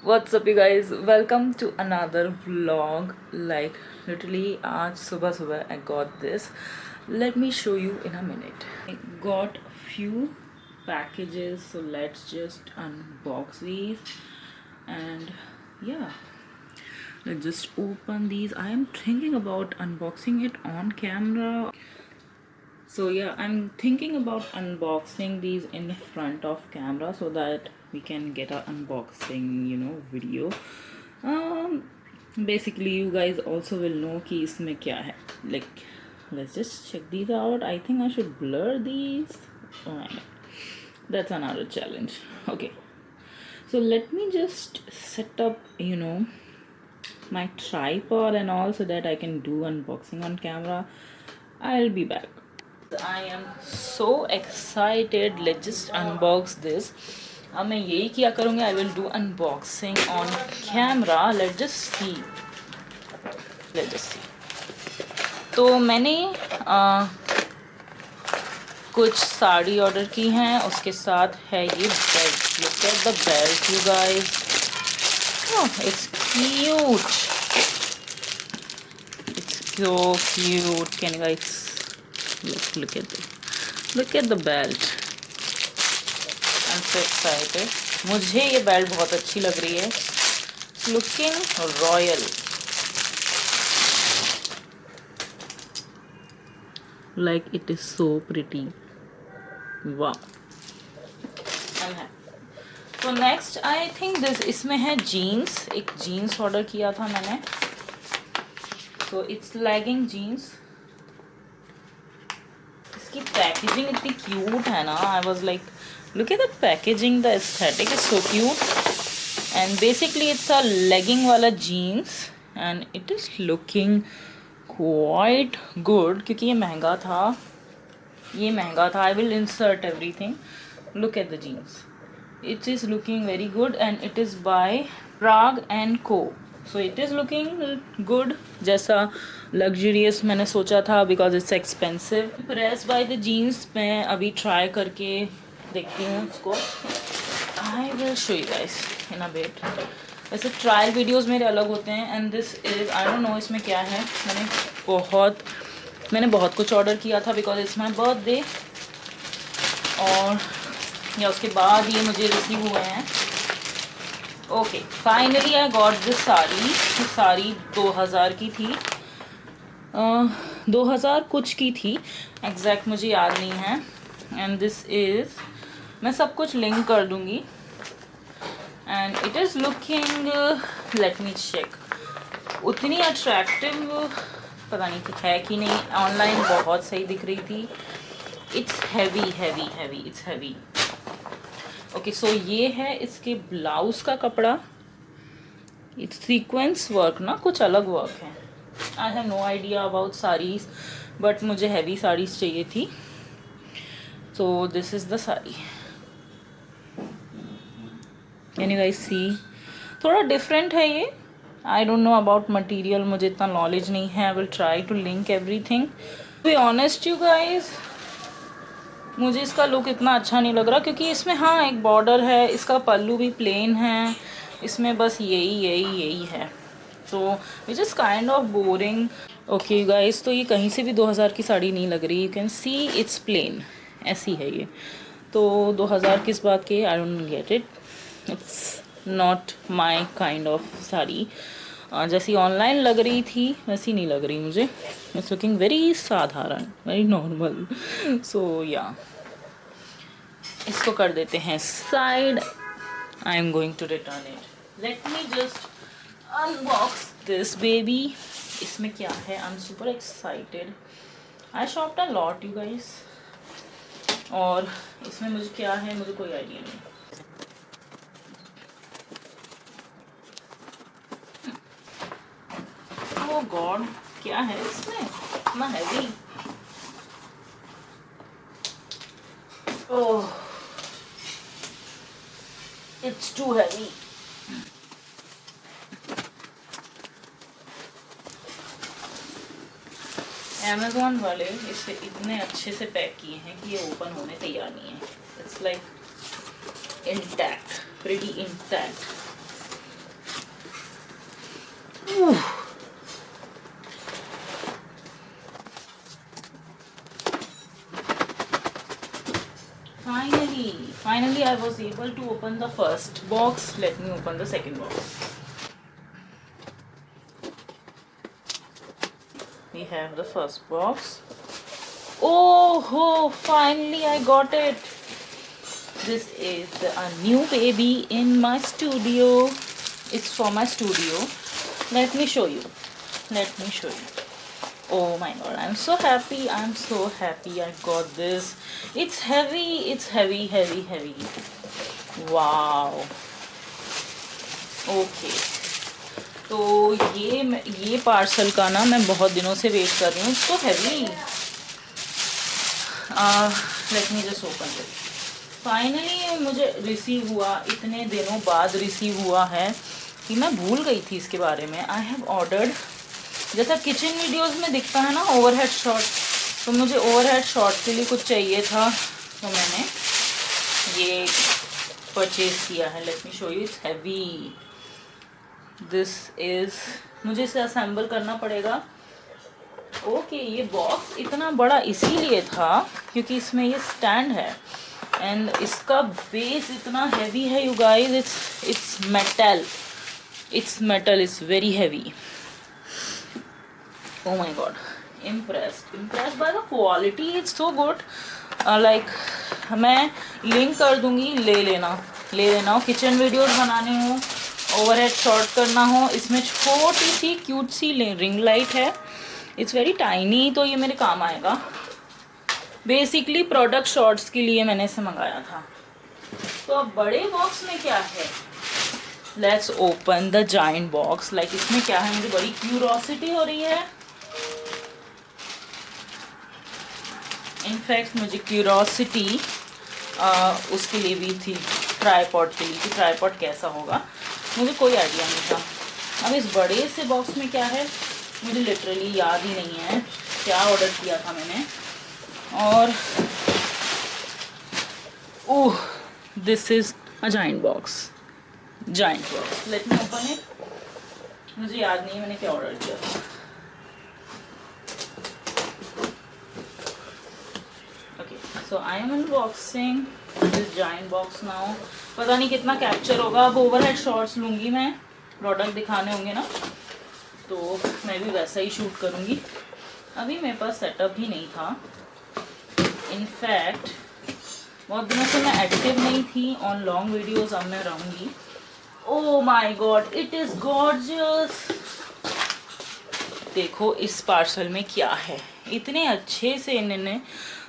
What's up you guys? Welcome to another vlog. Like literally आज सुबह सुबह I got this. Let me show you in a minute. I got few packages, so let's just unbox these. And yeah, let's just open these. I am thinking about unboxing it on camera. So yeah, I'm thinking about unboxing these in front of camera so that we can get a unboxing video. um Basically you guys also will know कि इसमें क्या है. Like let's just check these out. I think I should blur these. Oh my god, that's another challenge. Okay, so let me just set up my tripod and all so that I can do unboxing on camera. I'll be back. I am so excited. Let's just unbox this. अब मैं यही किया करूँगी. I will do unboxing on camera. Let's just see. तो मैंने कुछ sari order की हैं. उसके साथ है ये belt. Look at the belt, you guys. Oh, it's cute. It's so cute. Can you guys look at this? Look at the belt. I'm so excited. मुझे ये बेल्ट बहुत अच्छी लग रही है. Looking royal. Like it is so pretty. Wow. I'm happy. So next I think this इसमें है jeans. एक jeans ऑर्डर किया था मैंने. So it's legging jeans. इसकी पैकेजिंग इतनी क्यूट है ना. I was like, look at the packaging. The aesthetic is so cute. And basically it's a legging वाला jeans and it is looking quite good क्योंकि ये महंगा था. I will insert everything. Look at the jeans. It is looking very good and it is by Prague and Co. So it is looking good. जैसा luxurious मैंने सोचा था because it's expensive. Impressed by the jeans. मैं अभी try करके देखती हूँ इसको. I will show you guys in a bit. वैसे ट्रायल वीडियोस मेरे अलग होते हैं. And this is I don't no इसमें क्या है. मैंने बहुत कुछ ऑर्डर किया था बिकॉज इट्स माई बर्थडे. और या उसके बाद ये मुझे रिसीव हुए हैं. Okay, finally I got this sari. Sari 2000 की थी. 2000 कुछ की थी. एग्जैक्ट मुझे याद नहीं है. एंड दिस इज़, मैं सब कुछ लिंक कर दूँगी. And it is looking let me check. उतनी अट्रैक्टिव पता नहीं कुछ है कि नहीं. ऑनलाइन बहुत सही दिख रही थी. It's heavy. It's heavy. Okay, so ये है इसके ब्लाउज का कपड़ा. It's sequence work ना, कुछ अलग वर्क है. I have no idea about sarees, but मुझे heavy sarees चाहिए थी. So this is the saree. Can you guys see? थोड़ा डिफरेंट है ये. I don't know about material. मुझे इतना नॉलेज नहीं है. I will try to link everything. To be honest you guys, मुझे इसका लुक इतना अच्छा नहीं लग रहा क्योंकि इसमें हाँ एक बॉर्डर है. इसका पल्लू भी प्लेन है. इसमें बस यही है. तो which is kind of boring. Okay guys, तो ये कहीं से भी 2000 की साड़ी नहीं लग रही. You can see it's plain. ऐसी है ये. तो 2000 किस बात के? I don't get it. It's not my kind of sari. जैसी ऑनलाइन लग रही थी वैसी नहीं लग रही मुझे. इट्स लुकिंग वेरी साधारण, वेरी नॉर्मल. सो या, इसको कर देते हैं side. I am going to return it. Let me just unbox this baby. इसमें क्या है? I am super excited. I shopped a lot you guys. और इसमें मुझे क्या है मुझे कोई आइडिया नहीं. Oh God, क्या है इसमें? इतना heavy. Oh, it's too heavy. Amazon वाले इसे इतने अच्छे से पैक किए हैं कि ये ओपन होने तैयार नहीं है. It's like intact, pretty intact. I was able to open the first box. Let me open the second box. We have the first box. Oh, finally I got it. This is a new baby in my studio. It's for my studio. Let me show you. Oh my god, I'm so happy. I got this. It's heavy. Heavy. Wow. Okay. तो ये parcel का ना मैं बहुत दिनों से wait कर रही हूँ. It's so heavy. Let me just open it. Finally मुझे रिसीव हुआ. इतने दिनों बाद रिसीव हुआ है कि मैं भूल गई थी इसके बारे में. आई हैव ऑर्डर्ड, जैसा किचन वीडियोस में दिखता है ना ओवरहेड शॉट, तो मुझे ओवरहेड शॉट के लिए कुछ चाहिए था, तो मैंने ये परचेज किया है. Late me show you. It's heavy. This is, मुझे इसे असेंबल करना पड़ेगा. ओके, ये बॉक्स इतना बड़ा इसीलिए था क्योंकि इसमें ये स्टैंड है एंड इसका बेस इतना हैवी है you guys. It's metal. It's very heavy. Oh my god, impressed by the quality. It's so good. Like मैं लिंक कर दूंगी, ले लेना. किचन वीडियोस बनाने हो, ओवरहेड शॉट करना हो, इसमें छोटी सी क्यूट सी रिंग लाइट है. इट्स वेरी टाइनी, तो ये मेरे काम आएगा. बेसिकली प्रोडक्ट शॉट्स के लिए मैंने इसे मंगाया था. तो अब बड़े बॉक्स में क्या है? Let's open the giant box. Like इसमें क्या है, मुझे बड़ी क्यूरोसिटी हो रही है. इनफैक्ट मुझे क्यूरोसिटी उसके लिए भी थी, ट्राईपॉड के लिए, कि ट्राईपॉड कैसा होगा. मुझे कोई आइडिया नहीं था. अब इस बड़े से बॉक्स में क्या है मुझे लिटरली याद ही नहीं है क्या ऑर्डर किया था मैंने. और oh, this is a giant box. Let me open it. मुझे याद नहीं है मैंने क्या ऑर्डर किया था. So I am unboxing this giant box now. पता नहीं कितना कैप्चर होगा. अब ओवरहेड शॉट्स लूँगी मैं, प्रोडक्ट दिखाने होंगे ना, तो मैं भी वैसा ही शूट करूँगी. अभी मेरे पास सेटअप ही नहीं था. इनफैक्ट बहुत दिनों से मैं एक्टिव नहीं थी ऑन लॉन्ग वीडियोस. अब मैं रहूँगी. Oh my God, it is gorgeous. देखो इस पार्सल में क्या है. इतने अच्छे से इन्होंने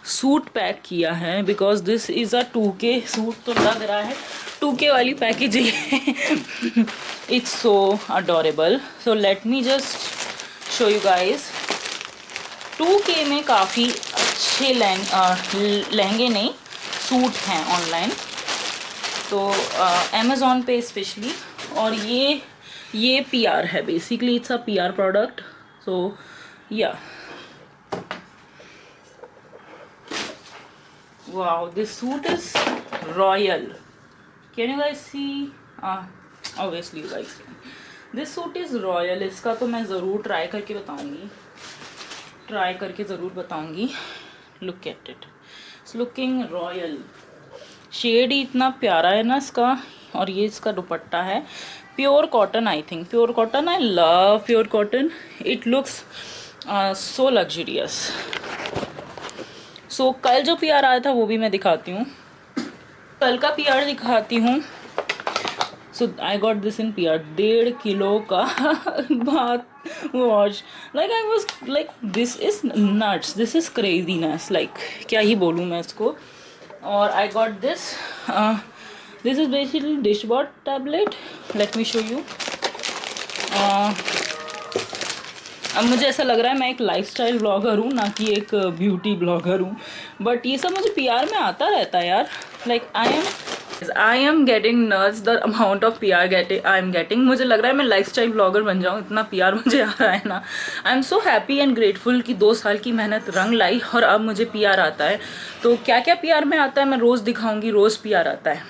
सूट पैक किया है, because this is a 2K suit. तो लग रहा है 2K वाली पैकेजिंग है. It's so adorable. So let me just show you guys. 2K में काफ़ी अच्छे लहंगे नहीं, सूट हैं ऑनलाइन, तो अमेज़ॉन पे स्पेशली. और ये PR है. Basically it's a PR product. So ya wow, this suit is royal. Can you guys see? Obviously you guys can. This suit is royal. इसका तो मैं ज़रूर ट्राई करके बताऊंगी. Look at it. It's looking royal. Shade ही इतना प्यारा है ना इसका. और ये इसका दुपट्टा है pure cotton. I think pure cotton. I love pure cotton. It looks so luxurious. So कल जो PR आया था वो भी मैं दिखाती हूँ. कल का PR दिखाती हूँ. So I got this in PR. 1.5 kilo का bath wash. Like I was like this is nuts. This is craziness. Like क्या ही बोलूँ मैं इसको. और I got this. This is basically dish wash tablet. Let me show you. अब मुझे ऐसा लग रहा है मैं एक लाइफस्टाइल ब्लॉगर हूँ, ना कि एक ब्यूटी ब्लॉगर हूँ. बट ये सब मुझे PR में आता रहता है यार. Like I am getting nerves the amount of PR I am getting. मुझे लग रहा है मैं लाइफस्टाइल ब्लॉगर बन जाऊँ, इतना PR मुझे आ रहा है ना. I am so happy and grateful कि 2 साल की मेहनत रंग लाई और अब मुझे PR आता है. तो क्या क्या PR में आता है मैं रोज़ दिखाऊँगी. रोज़ PR आता है.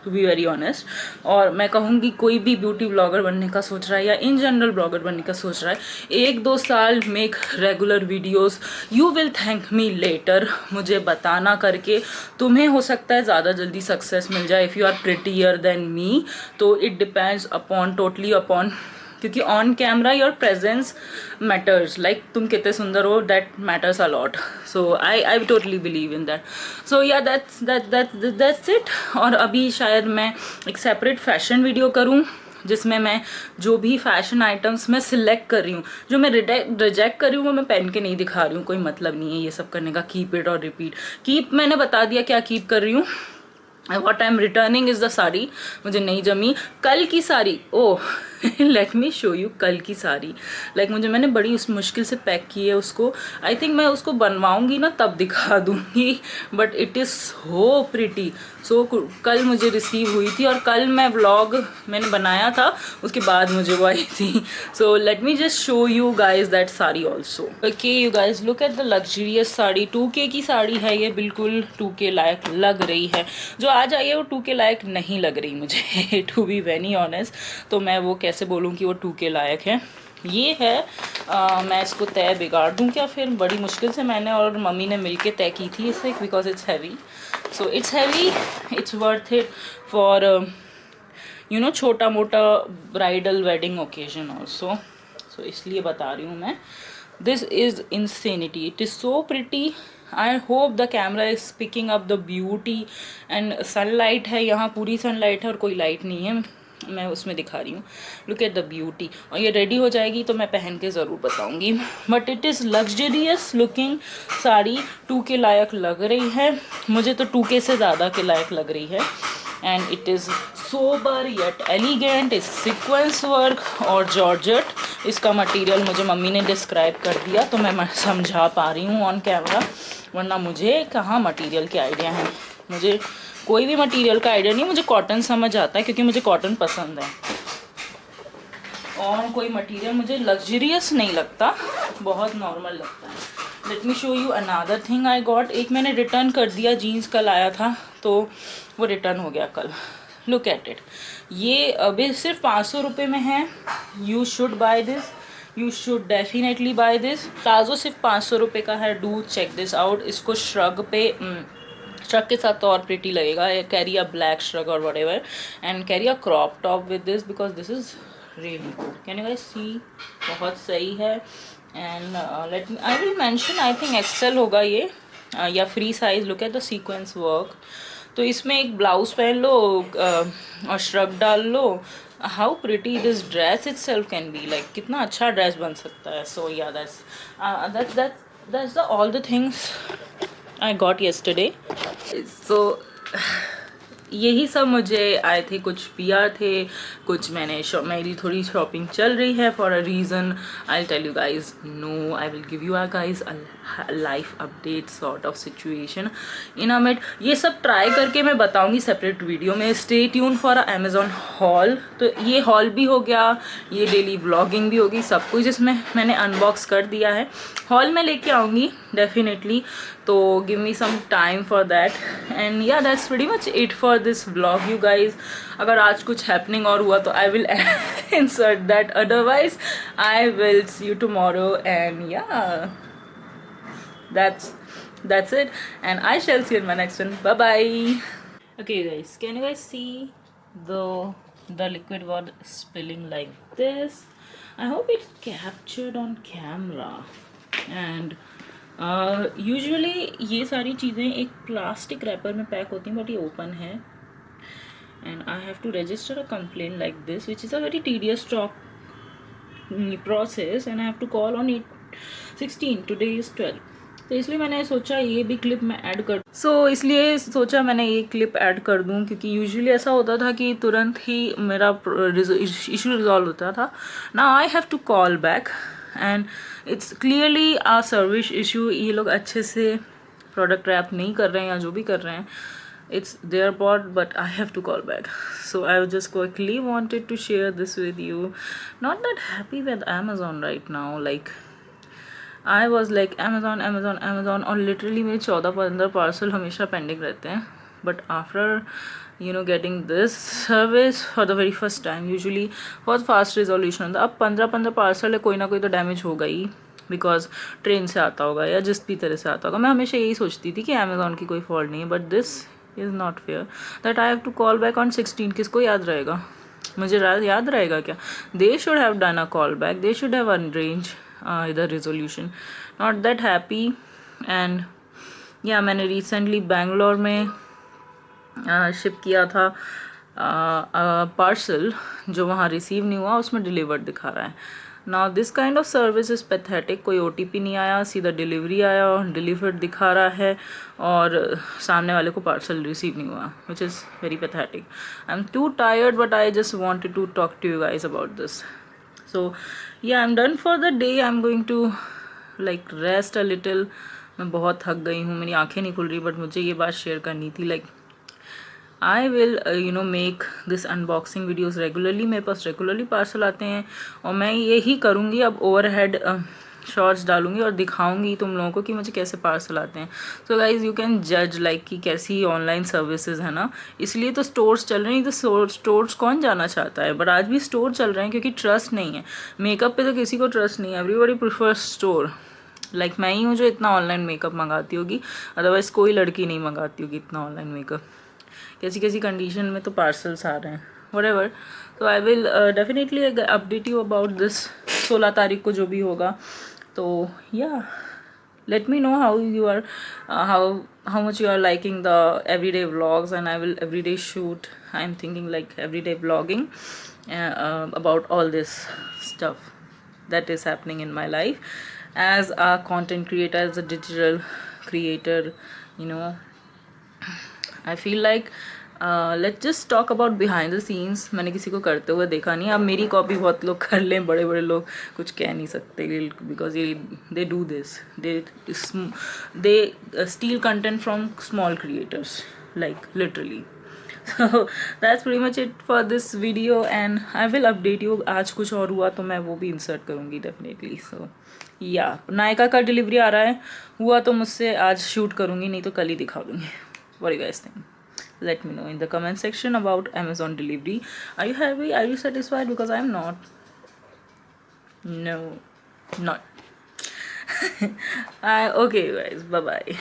To be very honest. और मैं कहूँगी कोई भी ब्यूटी ब्लॉगर बनने का सोच रहा है या इन जनरल ब्लॉगर बनने का सोच रहा है, 1-2 साल make regular videos, you will thank me later. मुझे बताना करके तुम्हें हो सकता है ज़्यादा जल्दी सक्सेस मिल जाए if you are prettier than me. तो it depends upon totally upon, क्योंकि on camera your presence matters, like तुम कितने सुंदर हो, that matters a lot. So I totally believe in that. So ya that's it. और अभी शायद मैं एक सेपरेट फैशन वीडियो करूँ जिसमें मैं जो भी फैशन आइटम्स मैं सिलेक्ट कर रही हूँ, जो मैं रिजेक्ट कर रही हूँ वो मैं पहन के नहीं दिखा रही हूँ, कोई मतलब नहीं है ये सब करने का। कीप इट और रिपीट। कीप मैंने बता दिया क्या कीप कर रही हूँ। What I am returning is the sari, मुझे नहीं जमी कल की साड़ी। ओह लेट मी शो यू कल की साड़ी। लाइक मुझे, मैंने बड़ी उस मुश्किल से पैक की है उसको। आई थिंक मैं उसको बनवाऊंगी ना तब दिखा दूंगी, but it is so pretty. So कल मुझे रिसीव हुई थी और कल मैं व्लॉग मैंने बनाया था, उसके बाद मुझे वो आई थी। So let me just show you guys that sari also. Okay you guys look at the luxurious sari. 2K की साड़ी है ये, बिल्कुल 2K लायक लग रही है। जो आज आई है वो 2K लायक नहीं लग रही मुझे टू बी वेरी ऑनेस्ट। तो मैं वो कैसे बोलूँ कि वो 2K लायक है। ये है मैं इसको तय बिगाड़ दूँ क्या फिर, बड़ी मुश्किल से मैंने और मम्मी ने मिलके तय की थी इसे, because it's heavy. So it's heavy, it's worth it for you know छोटा मोटा ब्राइडल वेडिंग ओकेजन ऑल्सो। सो इसलिए बता रही हूँ मैं। This is insanity, it is so pretty. I hope the camera is picking up the beauty and sunlight है यहाँ, पूरी सनलाइट है और कोई लाइट नहीं है, मैं उसमें दिखा रही हूँ। Look at the beauty. और ये रेडी हो जाएगी तो मैं पहन के ज़रूर बताऊँगी। But it is luxurious looking sari, 2K लायक लग रही है मुझे, तो 2K से ज़्यादा के लायक लग रही है। And it is sober yet elegant, is sequence work और जॉर्जेट। इसका मटेरियल मुझे मम्मी ने डिस्क्राइब कर दिया तो मैं समझा पा रही हूँ ऑन कैमरा, वरना मुझे कहाँ मटेरियल के आइडिया हैं। मुझे कोई भी मटेरियल का आइडिया नहीं, मुझे कॉटन समझ आता है क्योंकि मुझे कॉटन पसंद है। और कोई मटेरियल मुझे लग्जरियस नहीं लगता, बहुत नॉर्मल लगता है। Late me show you another thing I got. एक मैंने रिटर्न कर दिया, जीन्स कल आया था तो वो रिटर्न हो गया कल। लुक एट इट, ये अभी सिर्फ 500 रुपये में है। You should buy this, you should definitely buy this. Palazzo सिर्फ 500 रुपये का है, डू चेक दिस आउट। इसको श्रग पे श्रग के साथ तो और प्रिटी लगेगा। कैरी अ ब्लैक श्रग और whatever and carry a crop top with this because this is really good. Can you guys see, बहुत सही है। And let me, I will mention, I think XL होगा ये या free size. Look at the sequence work. तो इसमें एक blouse पहन लो और श्रग डाल लो। How pretty this dress itself can be, like कितना अच्छा ड्रेस बन सकता है। So ya that's the all the things I got yesterday. So यही सब मुझे आए थे, कुछ पिया थे, कुछ मैंने मेरी थोड़ी शॉपिंग चल रही है for a reason. I tell you guys, no I will give you uh guys a life update sort of situation in a minute. ये सब ट्राई करके मैं बताऊंगी सेपरेट वीडियो में। Stay tune for Amazon haul. तो ये hall भी हो गया, ये डेली व्लॉगिंग भी होगी, सब कुछ जिसमें मैंने अनबॉक्स कर दिया है। हॉल में लेके आऊँगी डेफिनेटली, तो give me some time for that. And ya that's pretty much it for this vlog you guys. अगर आज कुछ हैपनिंग और हुआ तो I will insert that, otherwise I will see you tomorrow. And ya that's it, and I shall see you in my next one. Bye bye. Okay guys, can you guys see the liquid was spilling like this? I hope it captured on camera. And usually ये सारी चीज़ें एक plastic wrapper में pack होती हैं, but ये open है। And I have to register a complain like this which is a very tedious process and I have to call on 8/16, today is 12। तो इसलिए मैंने सोचा ये भी क्लिप मैं ऐड कर इसलिए सोचा मैंने ये क्लिप ऐड कर दूँ, क्योंकि यूजुअली ऐसा होता था कि तुरंत ही मेरा इशू रिजॉल्व होता था। Now I have to call back and it's clearly a service issue. ये लोग अच्छे से प्रोडक्ट रैप नहीं कर रहे हैं या जो भी कर रहे हैं, it's their part, but I have to call back. So I just quickly wanted to share this with you. Not that happy with Amazon right now, like I was like Amazon और literally मेरे 14-15 parcel हमेशा pending रहते हैं। But after getting this service for the very first time. Usually बहुत fast resolution होता है. अब 15 parcel है, कोई ना कोई तो डैमेज होगा ही, बिकॉज ट्रेन से आता होगा या जिस भी तरह से आता होगा. मैं हमेशा यही सोचती थी कि अमेज़ॉन की कोई फॉल्ट नहीं है, but this is not fair that I have to call back on 16. किसको याद रहेगा? मुझे याद रहेगा क्या? They should have done a call back, they should have arrange इधर resolution. Not that happy. And ya मैंने रिसेंटली बेंगलोर में शिप किया था पार्सल, जो वहाँ रिसीव नहीं हुआ उसमें डिलीवर्ड दिखा रहा है. Now this kind of service is pathetic. कोई OTP नहीं आया, सीधा डिलीवरी आया और डिलीवर्ड दिखा रहा है और सामने वाले को पार्सल रिसीव नहीं हुआ, which is very pathetic. I am too tired but I just wanted to talk to you guys about this. So ya I am done for the day. I am going to like rest a little. मैं बहुत थक गई हूँ, मेरी आंखें नहीं खुल रही, बट मुझे ये बात शेयर करनी थी. Like I will make this unboxing videos regularly. मेरे पास रेगुलरली पार्सल आते हैं और मैं यही करूँगी. अब ओवरहेड शॉर्ट्स डालूंगी और दिखाऊंगी तुम लोगों को कि मुझे कैसे पार्सल आते हैं. सो गाइज यू कैन जज लाइक कि कैसी ऑनलाइन सर्विसेज है ना. इसलिए तो स्टोर्स चल रहे हैं. तो स्टोर्स कौन जाना चाहता है, बट आज भी स्टोर चल रहे हैं क्योंकि ट्रस्ट नहीं है. मेकअप पे तो किसी को ट्रस्ट नहीं है. Everybody prefer store. लाइक मैं ही हूँ जो इतना ऑनलाइन मेकअप मंगाती होगी, अदरवाइज़ कोई लड़की नहीं मंगाती होगी इतना ऑनलाइन मेकअप. कैसी कैसी कंडीशन में तो पार्सल्स आ रहे हैं, whatever. तो I will definitely update you about this 16 तारीख को जो भी होगा. तो या let me know how you are how much you are liking the everyday vlogs, and I will everyday shoot. I'm thinking like everyday vlogging about all this stuff that is happening in my life as a content creator, as a digital creator. I feel like let's just talk about behind the scenes. मैंने किसी को करते हुए देखा नहीं. अब मेरी copy बहुत लोग कर लें, बड़े बड़े लोग कुछ कह नहीं सकते, because they do this. They still content from small creators, like literally. So that's pretty much it for this video, and I will update you. आज कुछ और हुआ तो मैं वो भी इंसर्ट करूँगी डेफिनेटली. सो या नायका का डिलीवरी आ रहा है, हुआ तो मुझसे आज शूट करूँगी, नहीं तो कल ही दिखा दूँगी. What do you guys think? Let me know in the comment section about Amazon delivery. Are you happy? Are you satisfied? Because I'm not. No, not. Okay guys, bye bye.